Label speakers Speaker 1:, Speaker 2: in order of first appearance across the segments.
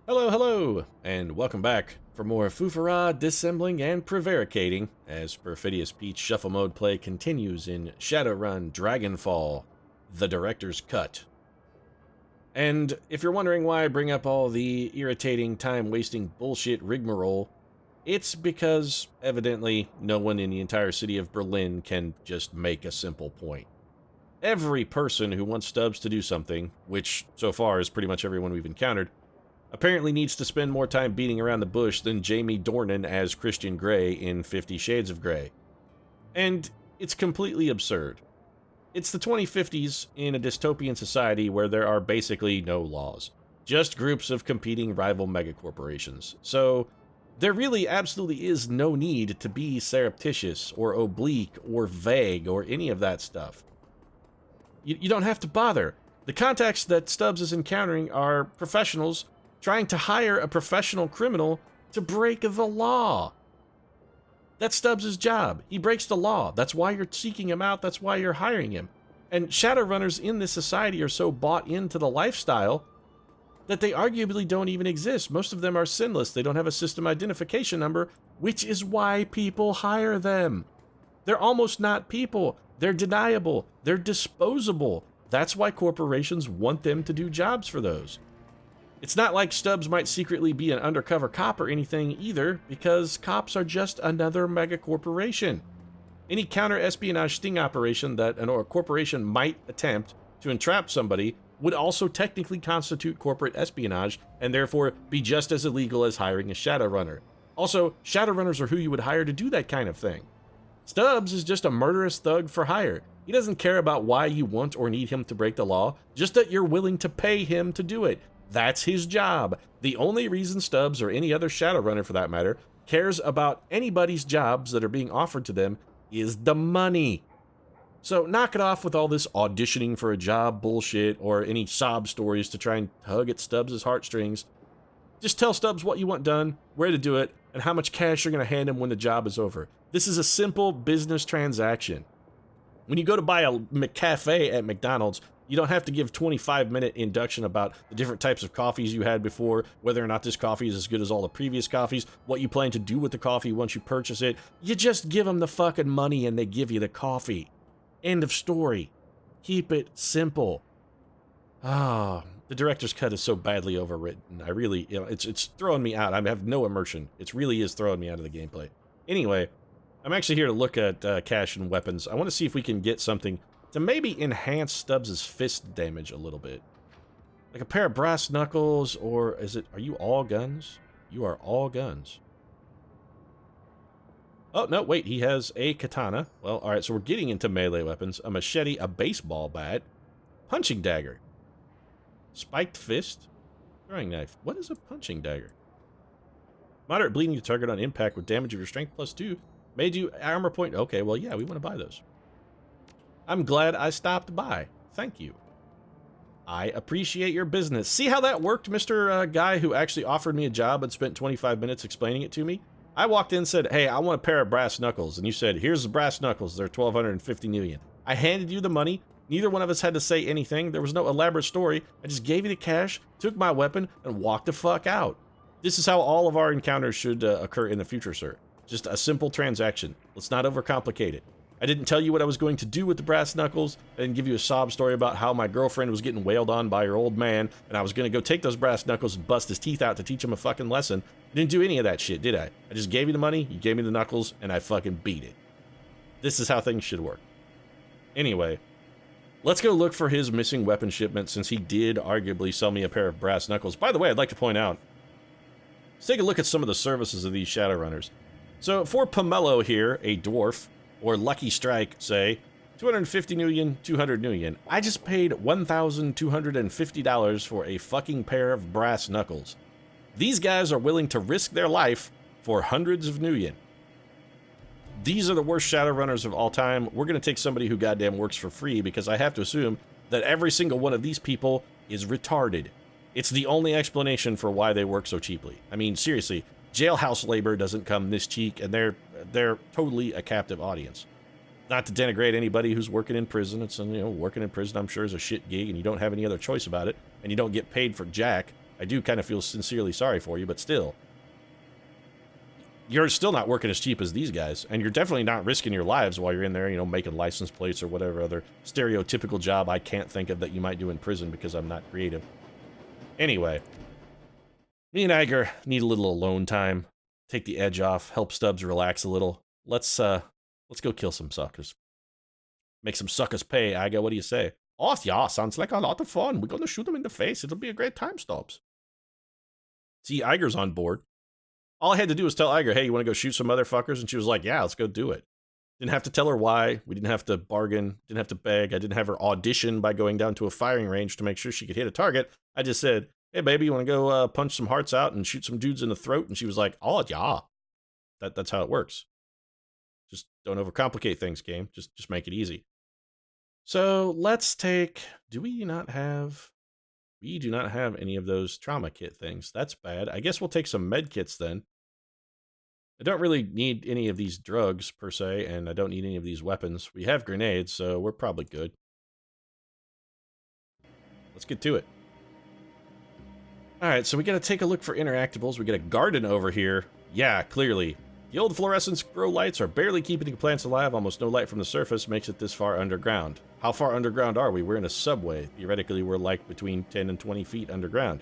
Speaker 1: Hello, hello, and welcome back for more foofara, dissembling, and prevaricating as Perfidious Pete's shuffle mode play continues in Shadowrun Dragonfall, the director's cut. And if you're wondering why I bring up all the irritating, time-wasting bullshit rigmarole, it's because, evidently, no one in the entire city of Berlin can just make a simple point. Every person who wants Stubbs to do something, which so far is pretty much everyone we've encountered, apparently needs to spend more time beating around the bush than Jamie Dornan as Christian Grey in 50 Shades of Grey. And it's completely absurd. It's the 2050s in a dystopian society where there are basically no laws, just groups of competing rival megacorporations. So there really absolutely is no need to be surreptitious or oblique or vague or any of that stuff. You don't have to bother. The contacts that Stubbs is encountering are professionals trying to hire a professional criminal to break the law. That's Stubbs' job. He breaks the law. That's why you're seeking him out. That's why you're hiring him. And Shadowrunners in this society are so bought into the lifestyle that they arguably don't even exist. Most of them are sinless. They don't have a system identification number, which is why people hire them. They're almost not people. They're deniable. They're disposable. That's why corporations want them to do jobs for those. It's not like Stubbs might secretly be an undercover cop or anything either, because cops are just another mega corporation. Any counter-espionage sting operation that a corporation might attempt to entrap somebody would also technically constitute corporate espionage, and therefore be just as illegal as hiring a Shadowrunner. Also, Shadowrunners are who you would hire to do that kind of thing. Stubbs is just a murderous thug for hire. He doesn't care about why you want or need him to break the law, just that you're willing to pay him to do it. That's his job. The only reason Stubbs, or any other Shadowrunner for that matter, cares about anybody's jobs that are being offered to them is the money. So knock it off with all this auditioning for a job bullshit or any sob stories to try and tug at Stubbs' heartstrings. Just tell Stubbs what you want done, where to do it, and how much cash you're going to hand him when the job is over. This is a simple business transaction. When you go to buy a McCafe at McDonald's, you don't have to give 25-minute induction about the different types of coffees you had before, whether or not this coffee is as good as all the previous coffees, what you plan to do with the coffee once you purchase it. You just give them the fucking money and they give you the coffee. End of story. Keep it simple. The director's cut is so badly overwritten. I really, it's throwing me out. I have no immersion. It really is throwing me out of the gameplay. Anyway, I'm actually here to look at cash and weapons. I want to see if we can get something to maybe enhance Stubbs' fist damage a little bit. Like a pair of brass knuckles, or are you all guns? You are all guns. Oh, no, wait, he has a katana. Well, alright, so we're getting into melee weapons. A machete, a baseball bat, punching dagger, spiked fist, throwing knife. What is a punching dagger? Moderate bleeding to target on impact with damage of your strength +2. Made you armor point. Okay, well, yeah, we want to buy those. I'm glad I stopped by. Thank you. I appreciate your business. See how that worked, Mr. Guy who actually offered me a job and spent 25 minutes explaining it to me? I walked in and said, hey, I want a pair of brass knuckles. And you said, here's the brass knuckles. They're 1,250 million. I handed you the money. Neither one of us had to say anything. There was no elaborate story. I just gave you the cash, took my weapon, and walked the fuck out. This is how all of our encounters should occur in the future, sir. Just a simple transaction. Let's not overcomplicate it. I didn't tell you what I was going to do with the brass knuckles. I didn't give you a sob story about how my girlfriend was getting wailed on by her old man, and I was going to go take those brass knuckles and bust his teeth out to teach him a fucking lesson. I didn't do any of that shit, did I? I just gave you the money, you gave me the knuckles, and I fucking beat it. This is how things should work. Anyway, let's go look for his missing weapon shipment, since he did arguably sell me a pair of brass knuckles. By the way, I'd like to point out, let's take a look at some of the services of these Shadowrunners. So for Pomelo here, a dwarf, or Lucky Strike, say, 250 million, 200 million. I just paid $1,250 for a fucking pair of brass knuckles. These guys are willing to risk their life for hundreds of million. These are the worst Shadowrunners of all time. We're going to take somebody who goddamn works for free, because I have to assume that every single one of these people is retarded. It's the only explanation for why they work so cheaply. I mean, seriously, jailhouse labor doesn't come this cheap, and they're totally a captive audience. Not to denigrate anybody who's working in prison. It's, working in prison, I'm sure, is a shit gig, and you don't have any other choice about it, and you don't get paid for jack. I do kind of feel sincerely sorry for you, but still. You're still not working as cheap as these guys, and you're definitely not risking your lives while you're in there, you know, making license plates or whatever other stereotypical job I can't think of that you might do in prison because I'm not creative. Anyway, me and Iger need a little alone time, take the edge off, help Stubbs relax a little. Let's go kill some suckers. Make some suckers pay, Iger, what do you say? Oh, yeah, sounds like a lot of fun. We're gonna shoot them in the face. It'll be a great time, Stubbs. See, Iger's on board. All I had to do was tell Iger, hey, you want to go shoot some motherfuckers? And she was like, yeah, let's go do it. Didn't have to tell her why. We didn't have to bargain. Didn't have to beg. I didn't have her audition by going down to a firing range to make sure she could hit a target. I just said, hey, baby, you want to go punch some hearts out and shoot some dudes in the throat? And she was like, oh, yeah. That's how it works. Just don't overcomplicate things, game. Just make it easy. So let's take... We do not have any of those trauma kit things. That's bad. I guess we'll take some med kits then. I don't really need any of these drugs, per se, and I don't need any of these weapons. We have grenades, so we're probably good. Let's get to it. Alright, so we gotta take a look for interactables. We got a garden over here. Yeah, clearly. The old fluorescence grow lights are barely keeping the plants alive. Almost no light from the surface makes it this far underground. How far underground are we? We're in a subway. Theoretically, we're like between 10 and 20 feet underground.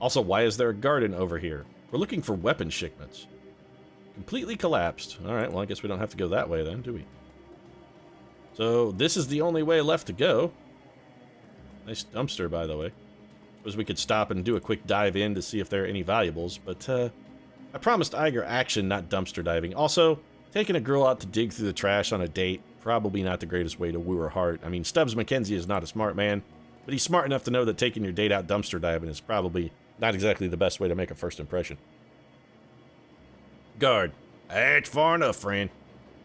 Speaker 1: Also, why is there a garden over here? We're looking for weapon shipments. Completely collapsed. Alright, well, I guess we don't have to go that way then, do we? So, this is the only way left to go. Nice dumpster, by the way. Suppose we could stop and do a quick dive in to see if there are any valuables, but, I promised Iger action, not dumpster diving. Also, taking a girl out to dig through the trash on a date, probably not the greatest way to woo her heart. I mean, Stubbs McKenzie is not a smart man, but he's smart enough to know that taking your date out dumpster diving is probably not exactly the best way to make a first impression. Guard. That's far enough, friend.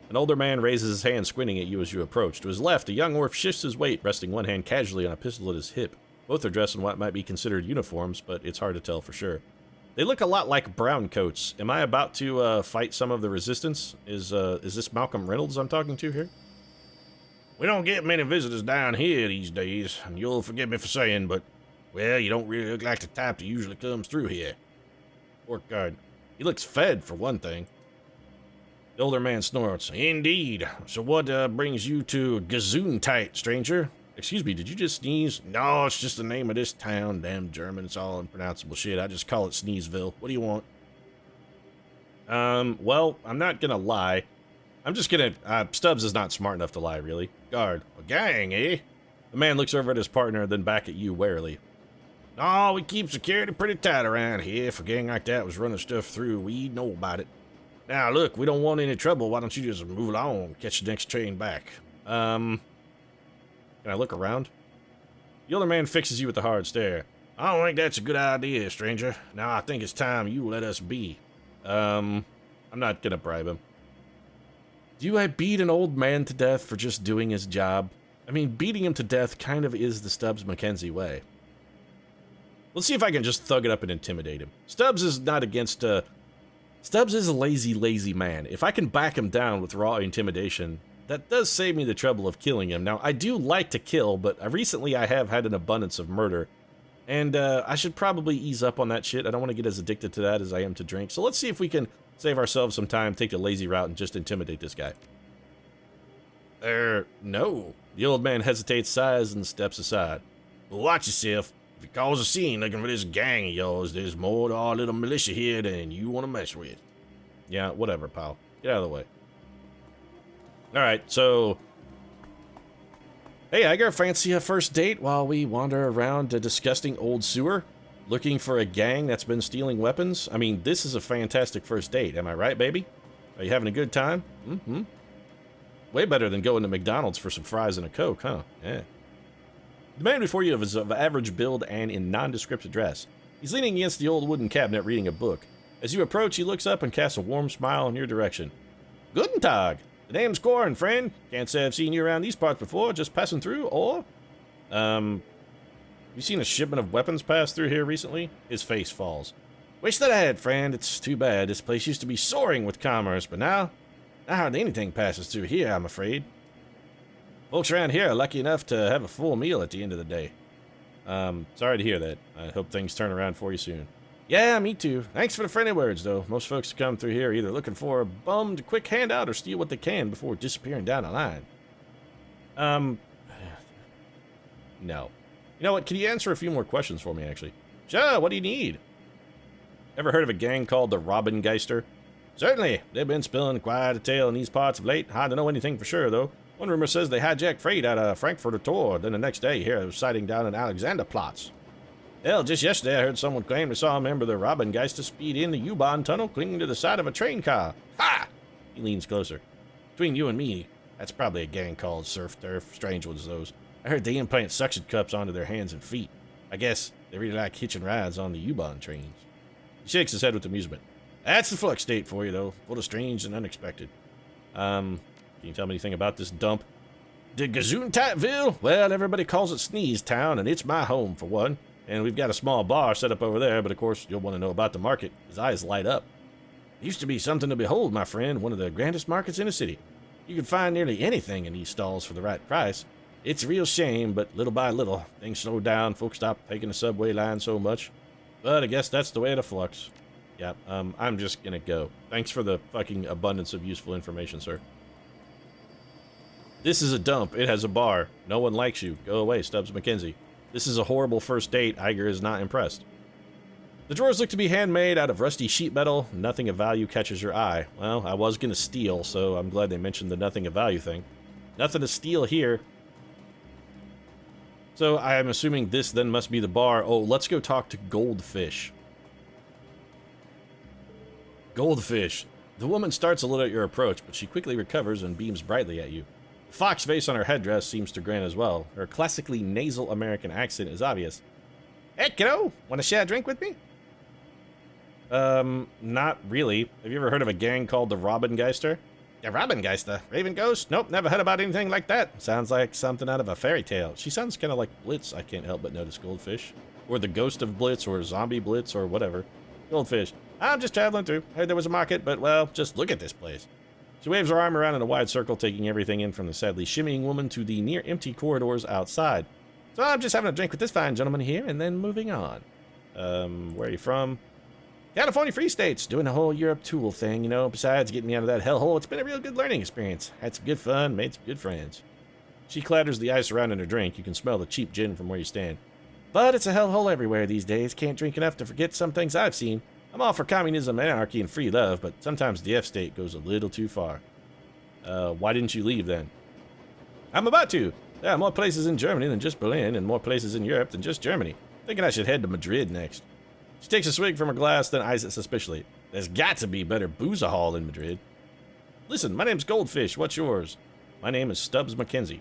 Speaker 1: An older man raises his hand, squinting at you as you approach. To his left, a young orc shifts his weight, resting one hand casually on a pistol at his hip. Both are dressed in what might be considered uniforms, but it's hard to tell for sure. They look a lot like brown coats. Am I about to fight some of the resistance? Is this Malcolm Reynolds I'm talking to here? We don't get many visitors down here these days, and you'll forgive me for saying, but, well, you don't really look like the type that usually comes through here. Orc guard. He looks fed, for one thing. The older man snorts. Indeed. So what brings you to Gesundheit, stranger? Excuse me, did you just sneeze? No, it's just the name of this town. Damn German, it's all unpronounceable shit. I just call it Sneezeville. What do you want? Well, I'm not gonna lie. I'm just gonna... Stubbs is not smart enough to lie, really. Guard. A gang, eh? The man looks over at his partner, then back at you warily. No, we keep security pretty tight around here. If a gang like that was running stuff through, we'd know about it. Now, look, we don't want any trouble. Why don't you just move along, catch the next train back? Can I look around? The older man fixes you with a hard stare. I don't think that's a good idea, stranger. Now I think it's time you let us be. I'm not gonna bribe him. Do I beat an old man to death for just doing his job? I mean, beating him to death kind of is the Stubbs McKenzie way. Let's see if I can just thug it up and intimidate him. Stubbs is not against, Stubbs is a lazy man. If I can back him down with raw intimidation, that does save me the trouble of killing him. Now, I do like to kill, but recently I have had an abundance of murder. And I should probably ease up on that shit. I don't want to get as addicted to that as I am to drink. So let's see if we can save ourselves some time, take the lazy route, and just intimidate this guy. No. The old man hesitates, sighs, and steps aside. Well, watch yourself. If you cause a scene looking for this gang of yours, there's more to our little militia here than you want to mess with. Yeah, whatever, pal. Get out of the way. Alright, so... Hey, Iger, fancy a first date while we wander around a disgusting old sewer? Looking for a gang that's been stealing weapons? I mean, this is a fantastic first date, am I right, baby? Are you having a good time? Mm-hmm. Way better than going to McDonald's for some fries and a Coke, huh? Yeah. The man before you is of average build and in nondescript dress. He's leaning against the old wooden cabinet reading a book. As you approach, he looks up and casts a warm smile in your direction. Guten Tag! The name's Corin, friend. Can't say I've seen you around these parts before, just passing through, or... you seen a shipment of weapons pass through here recently? His face falls. Wish that I had, friend. It's too bad. This place used to be soaring with commerce, but now hardly anything passes through here, I'm afraid. Folks around here are lucky enough to have a full meal at the end of the day. Sorry to hear that. I hope things turn around for you soon. Yeah, me too. Thanks for the friendly words, though. Most folks who come through here are either looking for a bummed quick handout or steal what they can before disappearing down the line. No. You know what? Can you answer a few more questions for me, actually? Sure, what do you need? Ever heard of a gang called the Robingeister? Certainly. They've been spilling quite a tale in these parts of late. Hard to know anything for sure, though. One rumor says they hijacked freight out of Frankfurt or Tor, then the next day you hear a sighting down in Alexanderplatz. Hell, just yesterday I heard someone claim they saw a member of the Robingeister speed in the U-Bahn tunnel clinging to the side of a train car. Ha! He leans closer. Between you and me, that's probably a gang called Surf Turf. Strange ones, those. I heard they implant suction cups onto their hands and feet. I guess they really like hitching rides on the U-Bahn trains. He shakes his head with amusement. That's the Flux State for you, though. Full of strange and unexpected. Can you tell me anything about this dump? The Gesundheitville? Well, everybody calls it Sneeze Town, and it's my home, for one. And we've got a small bar set up over there, but of course you'll want to know about the market. His eyes light up. It used to be something to behold, my friend, one of the grandest markets in the city. You can find nearly anything in these stalls for the right price. It's a real shame, but little by little, things slowed down. Folks stopped taking the subway line so much. But I guess that's the way of the Flux. Yeah, I'm just gonna go. Thanks for the fucking abundance of useful information, sir. This is a dump. It has a bar. No one likes you. Go away, Stubbs McKenzie. This is a horrible first date. Iger is not impressed. The drawers look to be handmade out of rusty sheet metal. Nothing of value catches your eye. Well, I was gonna steal, so I'm glad they mentioned the nothing of value thing. Nothing to steal here. So I'm assuming this then must be the bar. Oh, let's go talk to Goldfish. Goldfish. The woman starts a little at your approach, but she quickly recovers and beams brightly at you. The fox face on her headdress seems to grin as well. Her classically nasal American accent is obvious. Hey, kiddo, want to share a drink with me? Not really. Have you ever heard of a gang called the Robingeister? The Robingeister? Raven Ghost? Nope, never heard about anything like that. Sounds like something out of a fairy tale. She sounds kind of like Blitz, I can't help but notice, Goldfish. Or the ghost of Blitz, or zombie Blitz, or whatever. Goldfish. I'm just traveling through. Heard there was a market, but, well, just look at this place. She waves her arm around in a wide circle, taking everything in from the sadly shimmying woman to the near-empty corridors outside. So I'm just having a drink with this fine gentleman here, and then moving on. Where are you from? California Free States, doing the whole Europe tool thing, you know. Besides getting me out of that hellhole, it's been a real good learning experience. Had some good fun, made some good friends. She clatters the ice around in her drink. You can smell the cheap gin from where you stand. But it's a hellhole everywhere these days. Can't drink enough to forget some things I've seen. I'm all for communism, anarchy, and free love, but sometimes the F-state goes a little too far. Why didn't you leave then? I'm about to. There are more places in Germany than just Berlin, and more places in Europe than just Germany. Thinking I should head to Madrid next. She takes a swig from her glass, then eyes it suspiciously. There's got to be better booze hall in Madrid. Listen, my name's Goldfish. What's yours? My name is Stubbs McKenzie.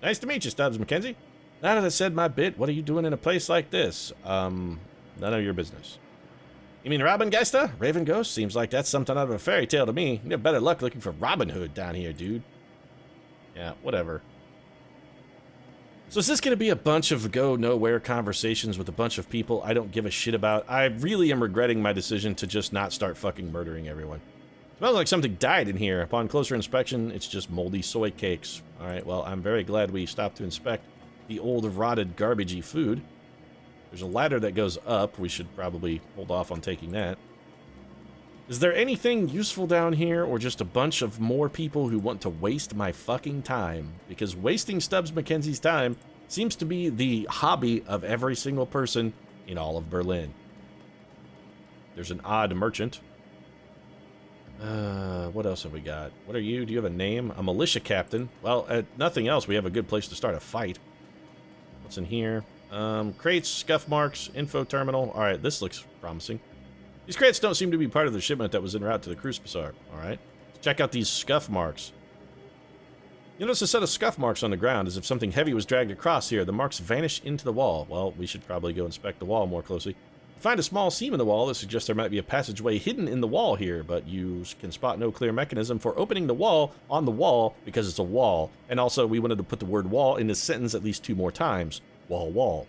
Speaker 1: Nice to meet you, Stubbs McKenzie. Now that I said my bit, what are you doing in a place like this? None of your business. You mean Robingeister? Raven Ghost? Seems like that's something out of a fairy tale to me. You have better luck looking for Robin Hood down here, dude. Yeah, whatever. So is this going to be a bunch of go-nowhere conversations with a bunch of people I don't give a shit about? I really am regretting my decision to just not start fucking murdering everyone. Smells like something died in here. Upon closer inspection, it's just moldy soy cakes. Alright, well, I'm very glad we stopped to inspect the old rotted garbagey food. There's a ladder that goes up. We should probably hold off on taking that. Is there anything useful down here, or just a bunch of more people who want to waste my fucking time? Because wasting Stubbs McKenzie's time seems to be the hobby of every single person in all of Berlin. There's an odd merchant. What else have we got? What are you? Do you have a name? A militia captain. Well, nothing else. We have a good place to start a fight. What's in here? Crates, scuff marks, info terminal. Alright, this looks promising. These crates don't seem to be part of the shipment that was en route to the Cruise Bazaar. Alright. Check out these scuff marks. You notice a set of scuff marks on the ground, as if something heavy was dragged across here. The marks vanish into the wall. Well, we should probably go inspect the wall more closely. Find a small seam in the wall that suggests there might be a passageway hidden in the wall here, but you can spot no clear mechanism for opening the wall on the wall because it's a wall. And also, we wanted to put the word wall in this sentence at least 2 more times. Wall, wall.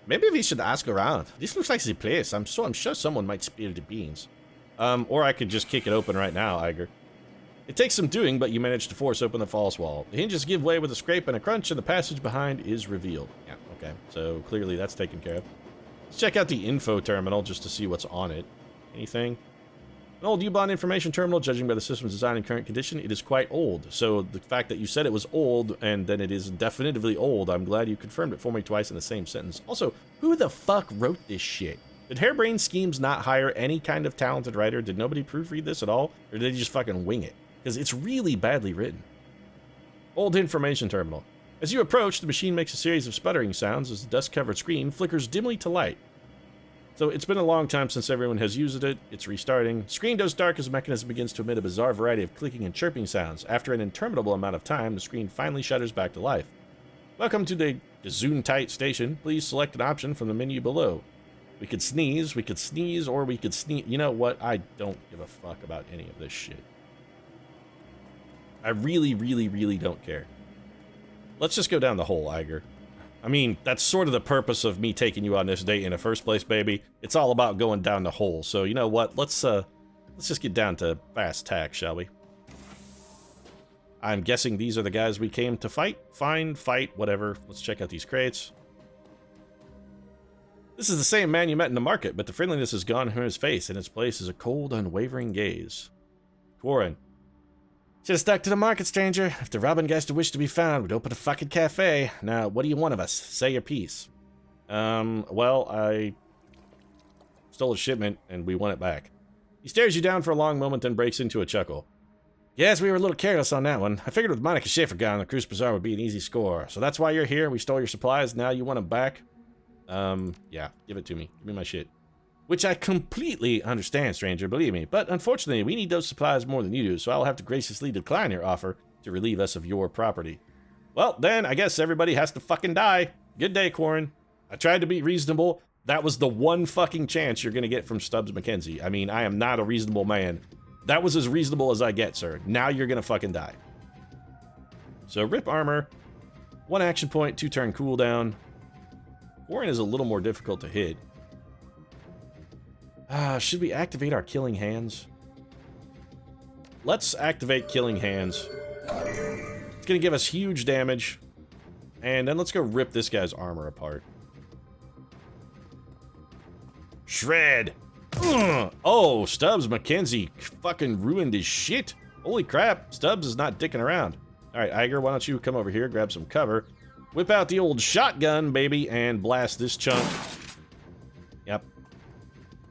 Speaker 1: Maybe we should ask around. This looks like the place. I'm sure someone might spill the beans. Or I could just kick it open right now, Iger. It takes some doing, but you manage to force open the false wall. The hinges give way with a scrape and a crunch, and the passage behind is revealed. Yeah, okay. So clearly that's taken care of. Let's check out the info terminal just to see what's on it. Anything? An old U-Bahn information terminal, judging by the system's design and current condition, it is quite old. So the fact that you said it was old, and then it is definitively old, I'm glad you confirmed it for me twice in the same sentence. Also, who the fuck wrote this shit? Did Harebrained Schemes not hire any kind of talented writer? Did nobody proofread this at all? Or did they just fucking wing it? Because it's really badly written. Old information terminal. As you approach, the machine makes a series of sputtering sounds as the dust-covered screen flickers dimly to light. So it's been a long time since everyone has used it. It's restarting. Screen goes dark as the mechanism begins to emit a bizarre variety of clicking and chirping sounds. After an interminable amount of time, the screen finally shudders back to life. Welcome to the Gesundheit station. Please select an option from the menu below. We could sneeze, or we could sneeze. You know what? I don't give a fuck about any of this shit. I really, really, really don't care. Let's just go down the hole, Iger. I mean, that's sort of the purpose of me taking you on this date in the first place, baby. It's all about going down the hole. So, you know what? Let's just get down to fast tack, shall we? I'm guessing these are the guys we came to fight. Fine, fight, whatever. Let's check out these crates. This is the same man you met in the market, but the friendliness is gone from his face. In its place is a cold, unwavering gaze. Wherein. Should have stuck to the market, stranger. If the Robin-Geister wished to be found, we'd open a fucking cafe. Now, what do you want of us? Say your piece. Well, I stole a shipment, and we want it back. He stares you down for a long moment, then breaks into a chuckle. Yes, we were a little careless on that one. I figured with Monica Schaefer gone, the Cruise Bazaar would be an easy score. So that's why you're here. We stole your supplies, now you want them back? Yeah, give it to me. Give me my shit. Which I completely understand, stranger, believe me. But unfortunately, we need those supplies more than you do, so I'll have to graciously decline your offer to relieve us of your property. Well, then, I guess everybody has to fucking die. Good day, Quarren. I tried to be reasonable. That was the one fucking chance you're gonna get from Stubbs McKenzie. I mean, I am not a reasonable man. That was as reasonable as I get, sir. Now you're gonna fucking die. So, rip armor. 1 action point, 2 turn cooldown. Quarren is a little more difficult to hit. Should we activate our Killing Hands? Let's activate Killing Hands. It's gonna give us huge damage. And then let's go rip this guy's armor apart. Shred! Ugh. Oh, Stubbs McKenzie fucking ruined his shit. Holy crap, Stubbs is not dicking around. Alright, Iger, why don't you come over here, grab some cover. Whip out the old shotgun, baby, and blast this chunk. Yep.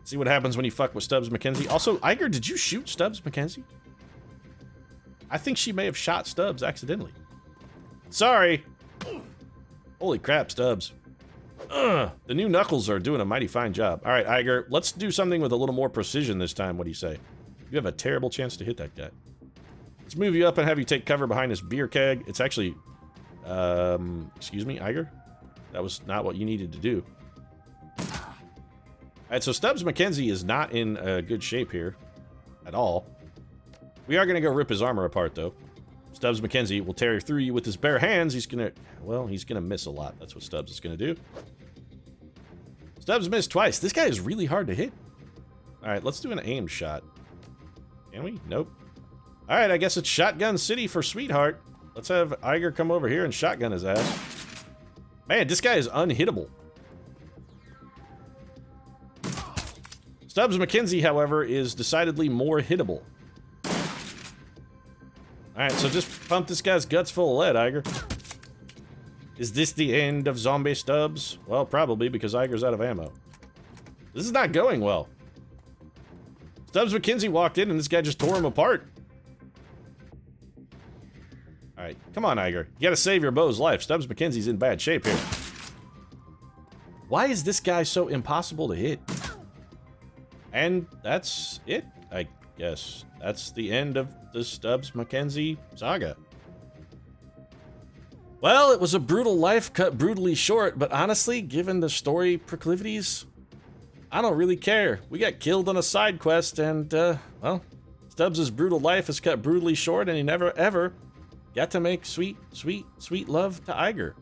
Speaker 1: See what happens when you fuck with Stubbs McKenzie. Also, Iger, did you shoot Stubbs McKenzie? I think she may have shot Stubbs accidentally. Sorry. Holy crap, Stubbs. The new knuckles are doing a mighty fine job. All right, Iger, let's do something with a little more precision this time. What do you say? You have a terrible chance to hit that guy. Let's move you up and have you take cover behind this beer keg. It's actually... excuse me, Iger? That was not what you needed to do. Alright, so Stubbs McKenzie is not in good shape here. At all. We are going to go rip his armor apart, though. Stubbs McKenzie will tear through you with his bare hands. He's going to... Well, he's going to miss a lot. That's what Stubbs is going to do. Stubbs missed twice. This guy is really hard to hit. Alright, let's do an aim shot. Can we? Nope. Alright, I guess it's Shotgun City for Sweetheart. Let's have Iger come over here and shotgun his ass. Man, this guy is unhittable. Stubbs McKenzie, however, is decidedly more hittable. Alright, so just pump this guy's guts full of lead, Iger. Is this the end of Zombie Stubbs? Well, probably, because Iger's out of ammo. This is not going well. Stubbs McKenzie walked in and this guy just tore him apart. Alright, come on, Iger. You gotta save your beau's life. Stubbs McKenzie's in bad shape here. Why is this guy so impossible to hit? And that's it, I guess. That's the end of the Stubbs McKenzie saga. Well, it was a brutal life cut brutally short, but honestly, given the story proclivities, I don't really care. We got killed on a side quest, and, well, Stubbs' brutal life is cut brutally short, and he never, ever got to make sweet, sweet, sweet love to Iger.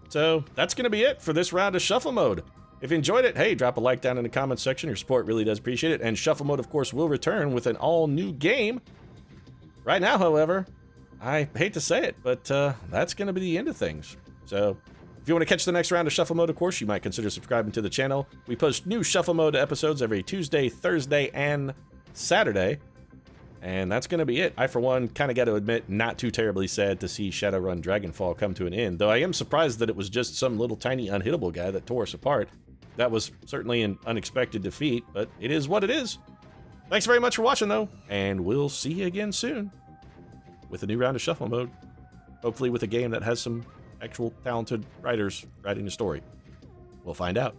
Speaker 1: So, that's gonna be it for this round of Shuffle Mode. If you enjoyed it, hey, drop a like down in the comments section. Your support really does appreciate it. And Shuffle Mode, of course, will return with an all-new game Right now, however, I hate to say it, but that's going to be the end of things. So if you want to catch the next round of Shuffle Mode, of course, you might consider subscribing to the channel. We post new Shuffle Mode episodes every Tuesday, Thursday, and Saturday. And that's going to be it. I, for one, kind of got to admit, not too terribly sad to see Shadowrun Dragonfall come to an end, though I am surprised that it was just some little tiny unhittable guy that tore us apart. That was certainly an unexpected defeat, but it is what it is. Thanks very much for watching, though, and we'll see you again soon with a new round of Shuffle Mode. Hopefully with a game that has some actual talented writers writing a story. We'll find out.